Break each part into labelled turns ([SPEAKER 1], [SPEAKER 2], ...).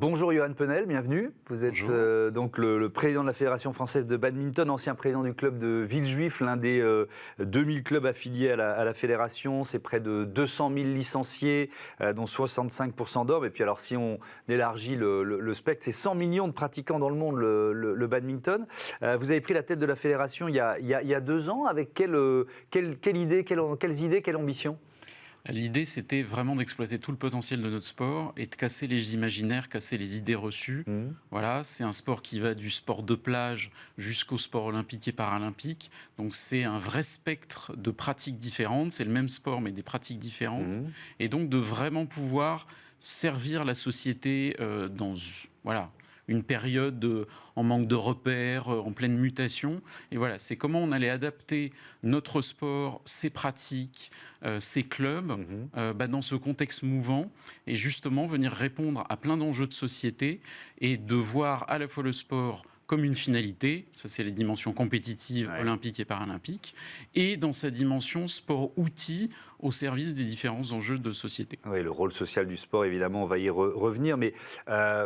[SPEAKER 1] Bonjour Johan Penel, bienvenue. Vous êtes donc le président de la Fédération française de badminton, ancien président du club de Villejuif, l'un des 2000 clubs affiliés à la fédération. C'est près de 200 000 licenciés, dont 65% d'hommes. Et puis alors si on élargit le spectre, c'est 100 millions de pratiquants dans le monde, le badminton. Vous avez pris la tête de la fédération il y a 2 ans. Avec quelles idées, quelle ambition ?
[SPEAKER 2] L'idée, c'était vraiment d'exploiter tout le potentiel de notre sport et de casser les imaginaires, casser les idées reçues. Voilà, c'est un sport qui va du sport de plage jusqu'au sport olympique et paralympique. Donc, c'est un vrai spectre de pratiques différentes. C'est le même sport, mais des pratiques différentes. Et donc, de vraiment pouvoir servir la société dans... Voilà, une période en manque de repères, en pleine mutation. Et voilà, c'est comment on allait adapter notre sport, ses pratiques, ses clubs, dans ce contexte mouvant, et justement venir répondre à plein d'enjeux de société, et de voir à la fois le sport comme une finalité, ça c'est les dimensions compétitives, olympiques et paralympiques, et dans sa dimension sport-outil au service des différents enjeux de société.
[SPEAKER 1] Oui, le rôle social du sport, évidemment, on va y revenir, mais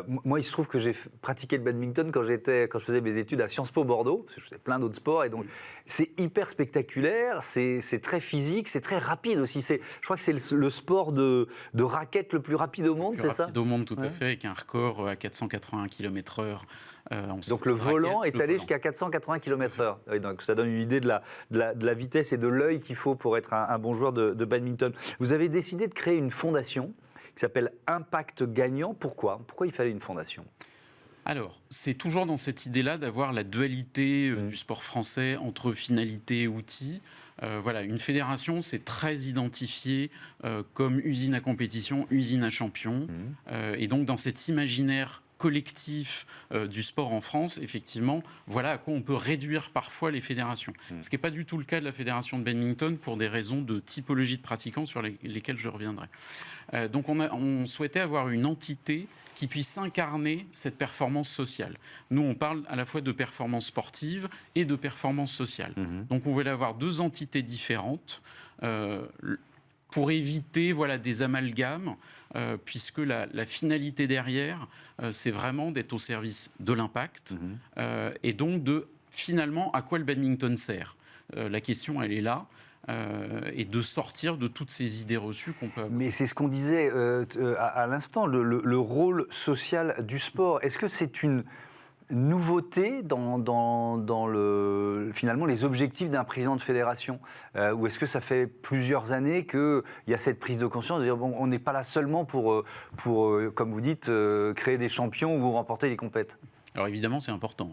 [SPEAKER 1] moi il se trouve que j'ai pratiqué le badminton quand je faisais mes études à Sciences Po Bordeaux, parce que je faisais plein d'autres sports, et donc c'est hyper spectaculaire, c'est très physique, c'est très rapide aussi. Je crois que c'est le sport de raquette le plus rapide au monde, c'est ça ?
[SPEAKER 2] Rapide au monde, tout à fait, avec un record à 480 km/h.
[SPEAKER 1] Donc le volant est allé jusqu'à 480 km/h. Oui, donc ça donne une idée de la vitesse et de l'œil qu'il faut pour être un bon joueur de badminton. Vous avez décidé de créer une fondation qui s'appelle Impact Gagnant. Pourquoi il fallait une fondation ?
[SPEAKER 2] Alors, c'est toujours dans cette idée-là d'avoir la dualité du sport français entre finalité et outil. Voilà, une fédération, c'est très identifié comme usine à compétition, usine à champion. Et donc, dans cet imaginaire collectif du sport en France, effectivement, voilà à quoi on peut réduire parfois les fédérations. Ce qui n'est pas du tout le cas de la fédération de badminton pour des raisons de typologie de pratiquants sur lesquelles je reviendrai. Donc on souhaitait avoir une entité qui puisse incarner cette performance sociale. Nous, on parle à la fois de performance sportive et de performance sociale. Donc on voulait avoir 2 entités différentes pour éviter des amalgames, puisque la finalité derrière, c'est vraiment d'être au service de l'impact, et donc de, finalement, à quoi le badminton sert. La question, elle est là, et de sortir de toutes ces idées reçues qu'on peut avoir. Mais
[SPEAKER 1] c'est ce qu'on disait à l'instant, le rôle social du sport. Est-ce que c'est une nouveauté dans finalement les objectifs d'un président de fédération, ou est-ce que ça fait plusieurs années qu'il y a cette prise de conscience de dire bon, on n'est pas là seulement pour comme vous dites, créer des champions ou remporter des compètes?
[SPEAKER 2] Alors évidemment, c'est important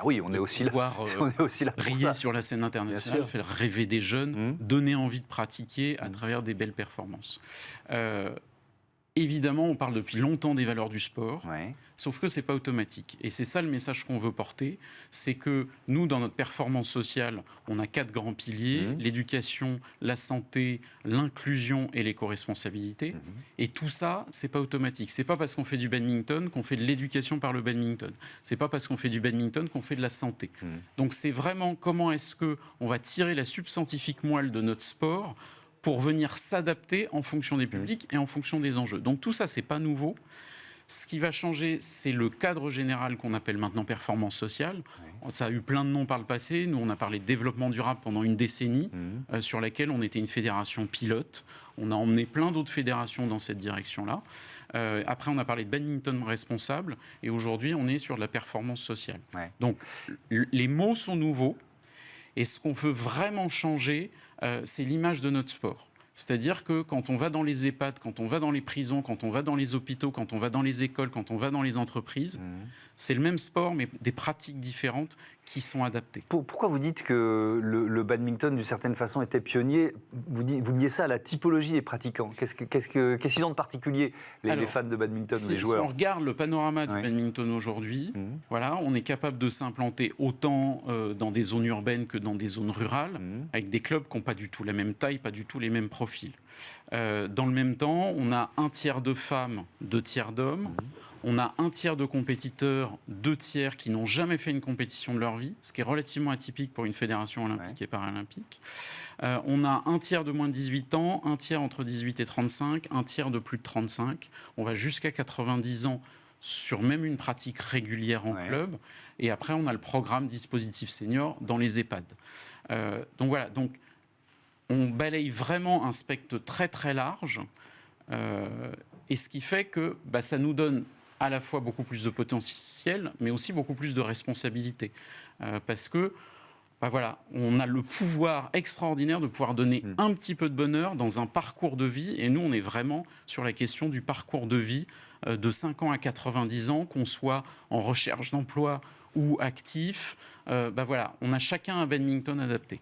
[SPEAKER 1] on est aussi là
[SPEAKER 2] briller sur la scène internationale, faire rêver des jeunes, donner envie de pratiquer à travers des belles performances. Évidemment, on parle depuis longtemps des valeurs du sport, sauf que ce n'est pas automatique. Et c'est ça le message qu'on veut porter, c'est que nous, dans notre performance sociale, on a 4 grands piliers, l'éducation, la santé, l'inclusion et l'éco-responsabilité. Et tout ça, ce n'est pas automatique. Ce n'est pas parce qu'on fait du badminton qu'on fait de l'éducation par le badminton. Ce n'est pas parce qu'on fait du badminton qu'on fait de la santé. Donc c'est vraiment comment est-ce qu'on va tirer la substantifique moelle de notre sport pour venir s'adapter en fonction des publics et en fonction des enjeux. Donc tout ça, c'est pas nouveau. Ce qui va changer, c'est le cadre général qu'on appelle maintenant performance sociale. Ça a eu plein de noms par le passé. Nous, on a parlé de développement durable pendant une décennie, sur laquelle on était une fédération pilote. On a emmené plein d'autres fédérations dans cette direction-là. Après, on a parlé de badminton responsable. Et aujourd'hui, on est sur de la performance sociale. Donc, les mots sont nouveaux. Et ce qu'on veut vraiment changer, c'est l'image de notre sport. C'est-à-dire que quand on va dans les EHPAD, quand on va dans les prisons, quand on va dans les hôpitaux, quand on va dans les écoles, quand on va dans les entreprises, c'est le même sport, mais des pratiques différentes qui sont adaptées.
[SPEAKER 1] Pourquoi vous dites que le badminton, d'une certaine façon, était pionnier ? Vous liez ça à la typologie des pratiquants. Qu'est-ce qu'ils ont de particulier, les fans de badminton, les joueurs ?
[SPEAKER 2] Si on regarde le panorama du badminton aujourd'hui, voilà, on est capable de s'implanter autant dans des zones urbaines que dans des zones rurales, avec des clubs qui n'ont pas du tout la même taille, pas du tout les mêmes profils. Dans le même temps, on a 1/3 de femmes, 2/3 d'hommes. On a 1/3 de compétiteurs, 2/3 qui n'ont jamais fait une compétition de leur vie, ce qui est relativement atypique pour une fédération olympique et paralympique. On a 1/3 de moins de 18 ans, 1/3 entre 18 et 35, 1/3 de plus de 35. On va jusqu'à 90 ans sur même une pratique régulière en club. Et après, on a le programme dispositif senior dans les EHPAD. Donc voilà, donc, on balaye vraiment un spectre très très large. Et ce qui fait que ça nous donne à la fois beaucoup plus de potentiel, mais aussi beaucoup plus de responsabilité. Parce que voilà, on a le pouvoir extraordinaire de pouvoir donner un petit peu de bonheur dans un parcours de vie. Et nous, on est vraiment sur la question du parcours de vie de 5 ans à 90 ans, qu'on soit en recherche d'emploi ou actif. Voilà, on a chacun un badminton adapté.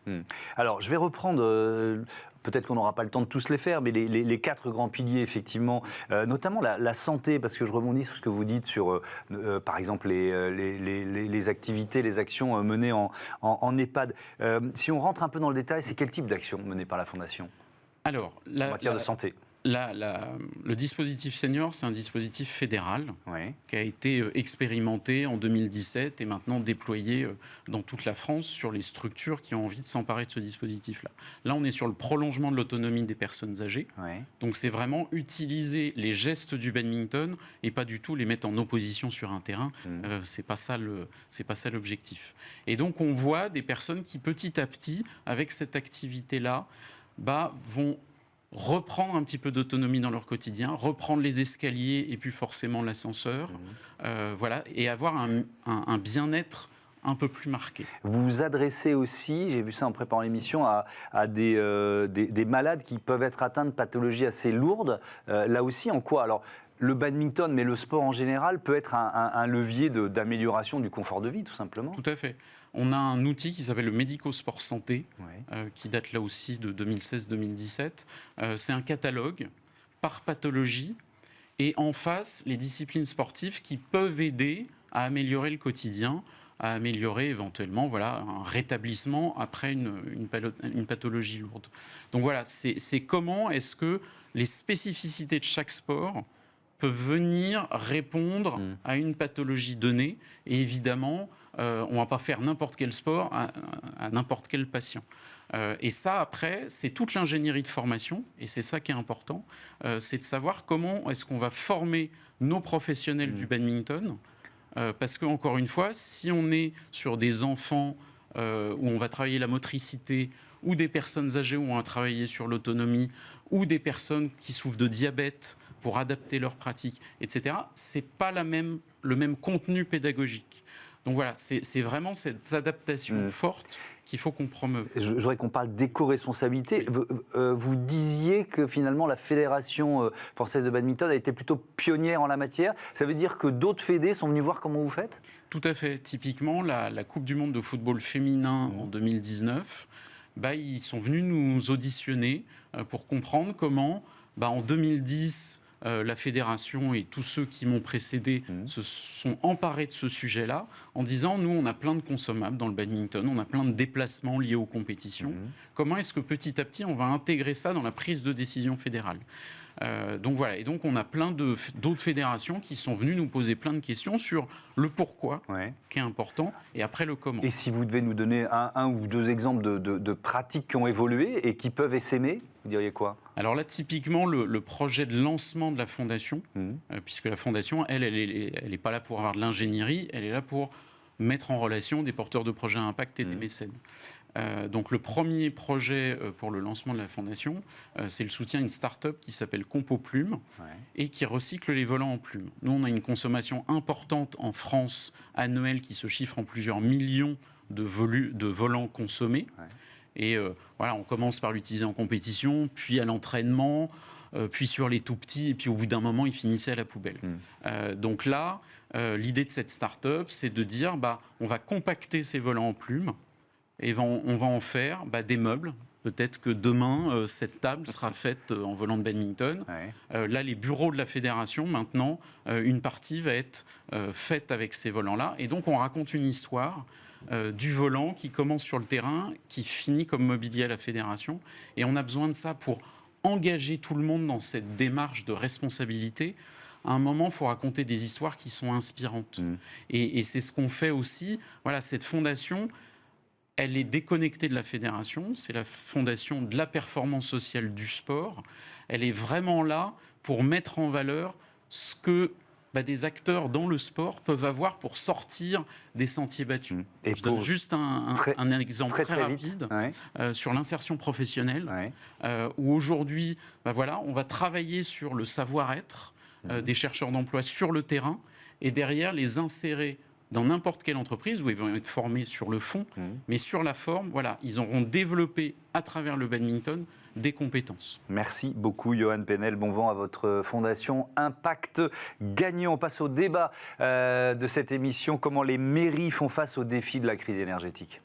[SPEAKER 1] Alors, je vais reprendre... Peut-être qu'on n'aura pas le temps de tous les faire, mais les 4 grands piliers, effectivement, notamment la santé, parce que je rebondis sur ce que vous dites sur, par exemple, les activités, les actions menées en EHPAD. Si on rentre un peu dans le détail, c'est quel type d'action menée par la Fondation en matière de santé?
[SPEAKER 2] Le dispositif senior, c'est un dispositif fédéral qui a été expérimenté en 2017 et maintenant déployé dans toute la France sur les structures qui ont envie de s'emparer de ce dispositif-là. Là, on est sur le prolongement de l'autonomie des personnes âgées. Donc, c'est vraiment utiliser les gestes du badminton et pas du tout les mettre en opposition sur un terrain. C'est pas ça l'objectif. Et donc, on voit des personnes qui, petit à petit, avec cette activité-là, vont reprendre un petit peu d'autonomie dans leur quotidien, reprendre les escaliers et puis forcément l'ascenseur, voilà, et avoir un bien-être un peu plus marqué.
[SPEAKER 1] Vous vous adressez aussi, j'ai vu ça en préparant l'émission, à des malades qui peuvent être atteints de pathologies assez lourdes. Là aussi, en quoi alors, le badminton, mais le sport en général, peut être un levier d'amélioration du confort de vie, tout simplement?
[SPEAKER 2] Tout à fait. On a un outil qui s'appelle le Médico-Sport Santé, qui date là aussi de 2016-2017. C'est un catalogue par pathologie et en face, les disciplines sportives qui peuvent aider à améliorer le quotidien, à améliorer éventuellement un rétablissement après une pathologie lourde. Donc voilà, c'est comment est-ce que les spécificités de chaque sport peuvent venir répondre à une pathologie donnée. Et évidemment, on ne va pas faire n'importe quel sport à n'importe quel patient. Et ça, après, c'est toute l'ingénierie de formation, et c'est ça qui est important, c'est de savoir comment est-ce qu'on va former nos professionnels du badminton, parce que, encore une fois, si on est sur des enfants où on va travailler la motricité, ou des personnes âgées où on va travailler sur l'autonomie, ou des personnes qui souffrent de diabète, pour adapter leurs pratiques, etc., ce n'est pas le même contenu pédagogique. Donc voilà, c'est vraiment cette adaptation forte qu'il faut qu'on promeuve.
[SPEAKER 1] Je voudrais qu'on parle d'éco-responsabilité. Vous disiez que finalement la Fédération française de badminton a été plutôt pionnière en la matière. Ça veut dire que d'autres fédés sont venus voir comment vous faites?
[SPEAKER 2] Tout à fait. Typiquement, la Coupe du monde de football féminin en 2019, ils sont venus nous auditionner pour comprendre comment, en 2010, la fédération et tous ceux qui m'ont précédé se sont emparés de ce sujet-là en disant, nous, on a plein de consommables dans le badminton, on a plein de déplacements liés aux compétitions. Comment est-ce que petit à petit, on va intégrer ça dans la prise de décision fédérale? Donc voilà, et donc on a plein d'autres fédérations qui sont venues nous poser plein de questions sur le pourquoi, qui est important, et après le comment.
[SPEAKER 1] Et si vous devez nous donner un ou deux exemples de pratiques qui ont évolué et qui peuvent essaimer, vous diriez quoi?
[SPEAKER 2] Alors là, typiquement, le projet de lancement de la Fondation, puisque la Fondation, elle n'est pas là pour avoir de l'ingénierie, elle est là pour mettre en relation des porteurs de projets à impact et des mécènes. Donc le premier projet pour le lancement de la Fondation, c'est le soutien à une start-up qui s'appelle Compo Plume et qui recycle les volants en plumes. Nous, on a une consommation importante en France annuelle qui se chiffre en plusieurs millions de volants consommés. Et voilà, on commence par l'utiliser en compétition, puis à l'entraînement, puis sur les tout petits, et puis au bout d'un moment, ils finissaient à la poubelle. Donc là, l'idée de cette start-up, c'est de dire, on va compacter ces volants en plumes, et on va en faire des meubles. Peut-être que demain, cette table sera faite en volant de badminton. Là, les bureaux de la fédération, maintenant, une partie va être faite avec ces volants-là. Et donc, on raconte une histoire du volant qui commence sur le terrain, qui finit comme mobilier à la fédération. Et on a besoin de ça pour engager tout le monde dans cette démarche de responsabilité. À un moment, il faut raconter des histoires qui sont inspirantes. Et c'est ce qu'on fait aussi. Voilà, cette fondation, elle est déconnectée de la fédération. C'est la fondation de la performance sociale du sport. Elle est vraiment là pour mettre en valeur ce que des acteurs dans le sport peuvent avoir pour sortir des sentiers battus.
[SPEAKER 1] Et
[SPEAKER 2] je donne juste un exemple très rapide sur l'insertion professionnelle, où aujourd'hui, on va travailler sur le savoir-être des chercheurs d'emploi sur le terrain et derrière les insérer dans n'importe quelle entreprise où ils vont être formés sur le fond, mais sur la forme, ils auront développé à travers le badminton des compétences.
[SPEAKER 1] Merci beaucoup, Johan Penel. Bon vent à votre fondation Impact Gagnant. On passe au débat de cette émission. Comment les mairies font face aux défis de la crise énergétique ?